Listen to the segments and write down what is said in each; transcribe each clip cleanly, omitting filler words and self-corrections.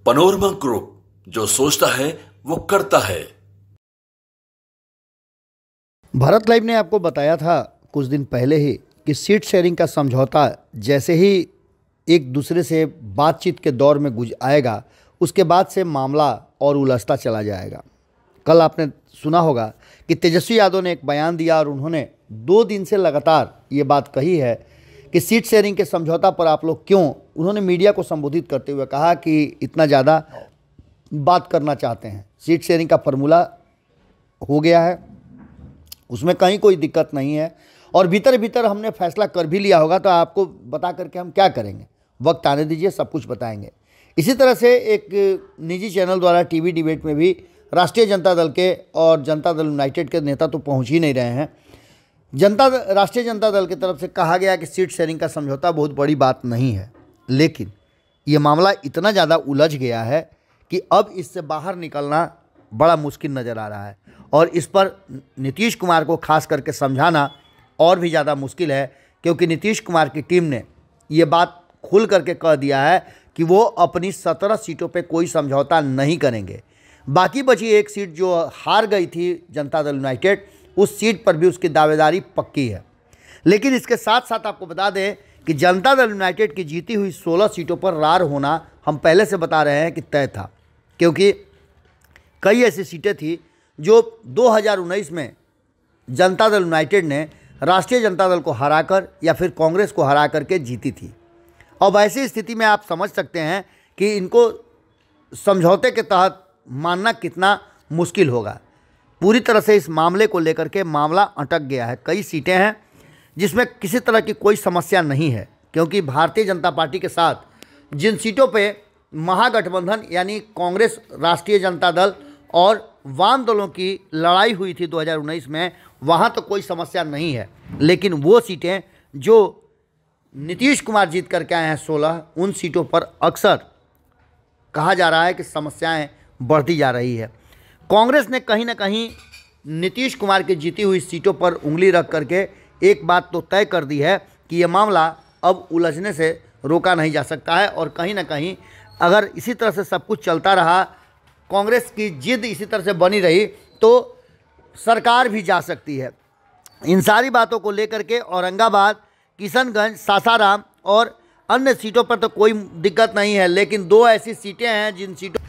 Panorama group, जो सोचता है वो करता है। भारत लाइव ने आपको बताया था कुछ दिन पहले ही कि सीट शेयरिंग का समझौता जैसे ही एक दूसरे से बातचीत के दौर में आएगा, उसके बाद से मामला और उलझता चला जाएगा। कल आपने सुना होगा कि तेजस्वी यादव ने एक बयान दिया और उन्होंने 2 दिन से लगातार ये बात कही है कि सीट शेयरिंग के समझौता पर आप लोग क्यों, उन्होंने मीडिया को संबोधित करते हुए कहा कि इतना ज़्यादा बात करना चाहते हैं। सीट शेयरिंग का फॉर्मूला हो गया है, उसमें कहीं कोई दिक्कत नहीं है और भीतर भीतर हमने फैसला कर भी लिया होगा, तो आपको बता करके हम क्या करेंगे, वक्त आने दीजिए, सब कुछ बताएंगे। इसी तरह से एक निजी चैनल द्वारा टीवी डिबेट में भी राष्ट्रीय जनता दल के और जनता दल यूनाइटेड के नेता तो पहुंच ही नहीं रहे हैं। राष्ट्रीय जनता दल की तरफ से कहा गया कि सीट शेयरिंग का समझौता बहुत बड़ी बात नहीं है, लेकिन ये मामला इतना ज़्यादा उलझ गया है कि अब इससे बाहर निकलना बड़ा मुश्किल नज़र आ रहा है और इस पर नीतीश कुमार को खास करके समझाना और भी ज़्यादा मुश्किल है, क्योंकि नीतीश कुमार की टीम ने ये बात खुल करके कह दिया है कि वो अपनी 17 सीटों पे कोई समझौता नहीं करेंगे। बाकी बची एक सीट जो हार गई थी जनता दल यूनाइटेड, उस सीट पर भी उसकी दावेदारी पक्की है। लेकिन इसके साथ साथ आपको बता दें कि जनता दल यूनाइटेड की जीती हुई 16 सीटों पर रार होना हम पहले से बता रहे हैं कि तय था, क्योंकि कई ऐसी सीटें थी जो 2019 में जनता दल यूनाइटेड ने राष्ट्रीय जनता दल को हराकर या फिर कांग्रेस को हरा करके जीती थी। अब ऐसी स्थिति में आप समझ सकते हैं कि इनको समझौते के तहत मानना कितना मुश्किल होगा। पूरी तरह से इस मामले को लेकर के मामला अटक गया है। कई सीटें हैं जिसमें किसी तरह की कोई समस्या नहीं है, क्योंकि भारतीय जनता पार्टी के साथ जिन सीटों पे महागठबंधन यानी कांग्रेस, राष्ट्रीय जनता दल और वाम दलों की लड़ाई हुई थी 2019 में, वहाँ तो कोई समस्या नहीं है। लेकिन वो सीटें जो नीतीश कुमार जीत करके आए हैं 16, उन सीटों पर अक्सर कहा जा रहा है कि समस्याएं बढ़ती जा रही है। कांग्रेस ने कहीं ना कहीं नीतीश कुमार की जीती हुई सीटों पर उंगली रख करके एक बात तो तय कर दी है कि ये मामला अब उलझने से रोका नहीं जा सकता है और कहीं ना कहीं अगर इसी तरह से सब कुछ चलता रहा, कांग्रेस की जिद इसी तरह से बनी रही, तो सरकार भी जा सकती है। इन सारी बातों को लेकर के औरंगाबाद, किशनगंज, सासाराम और अन्य सीटों पर तो कोई दिक्कत नहीं है, लेकिन 2 ऐसी सीटें हैं जिन सीटों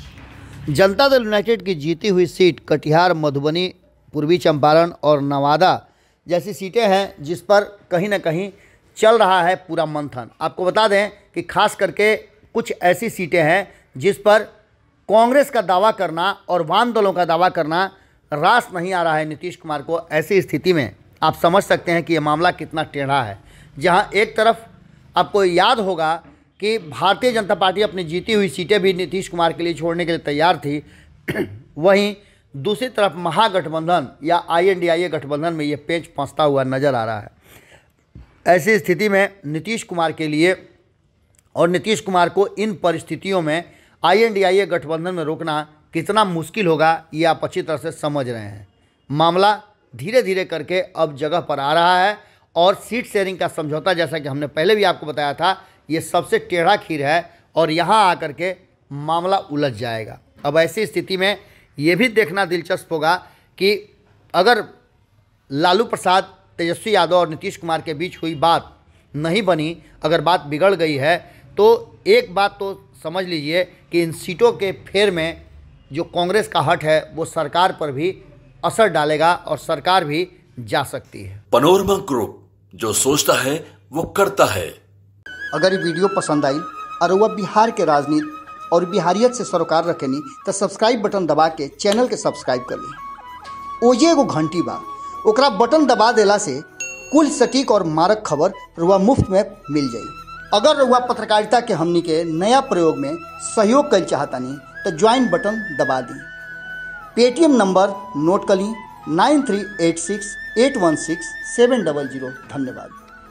जनता दल यूनाइटेड की जीती हुई सीट कटिहार, मधुबनी, पूर्वी चंपारण और नवादा जैसी सीटें हैं जिस पर कहीं ना कहीं चल रहा है पूरा मंथन। आपको बता दें कि खास करके कुछ ऐसी सीटें हैं जिस पर कांग्रेस का दावा करना और वाम दलों का दावा करना रास नहीं आ रहा है नीतीश कुमार को। ऐसी स्थिति में आप समझ सकते हैं कि ये मामला कितना टेढ़ा है, जहां एक तरफ आपको याद होगा कि भारतीय जनता पार्टी अपनी जीती हुई सीटें भी नीतीश कुमार के लिए छोड़ने के लिए तैयार थी, वहीं दूसरी तरफ महागठबंधन या INDIA गठबंधन में ये पेंच फंसता हुआ नज़र आ रहा है। ऐसी स्थिति में नीतीश कुमार के लिए और नीतीश कुमार को इन परिस्थितियों में INDIA गठबंधन में रोकना कितना मुश्किल होगा, ये आप अच्छी तरह से समझ रहे हैं। मामला धीरे धीरे करके अब जगह पर आ रहा है और सीट शेयरिंग का समझौता, जैसा कि हमने पहले भी आपको बताया था, ये सबसे टेढ़ा खीर है और यहाँ आकर के मामला उलझ जाएगा। अब ऐसी स्थिति में ये भी देखना दिलचस्प होगा कि अगर लालू प्रसाद, तेजस्वी यादव और नीतीश कुमार के बीच हुई बात नहीं बनी, अगर बात बिगड़ गई है, तो एक बात तो समझ लीजिए कि इन सीटों के फेर में जो कांग्रेस का हट है वो सरकार पर भी असर डालेगा और सरकार भी जा सकती है। पनोरमा ग्रुप, जो सोचता है वो करता है। अगर ये वीडियो पसंद आई और वह बिहार के राजनीति और बिहारियत से सरोकार रखेनी तो सब्सक्राइब बटन दबा के चैनल के सब्सक्राइब कर ली। ओजे एगो घंटी बा, ओकरा बटन दबा देला से कुल सटीक और मारक खबर रुआ मुफ्त में मिल जाई। अगर रुआ पत्रकारिता के हमनी के नया प्रयोग में सहयोग कर चाहतानी तो ज्वाइन बटन दबा दी। पेटीएम नंबर नोट कर ली 9386816700। धन्यवाद।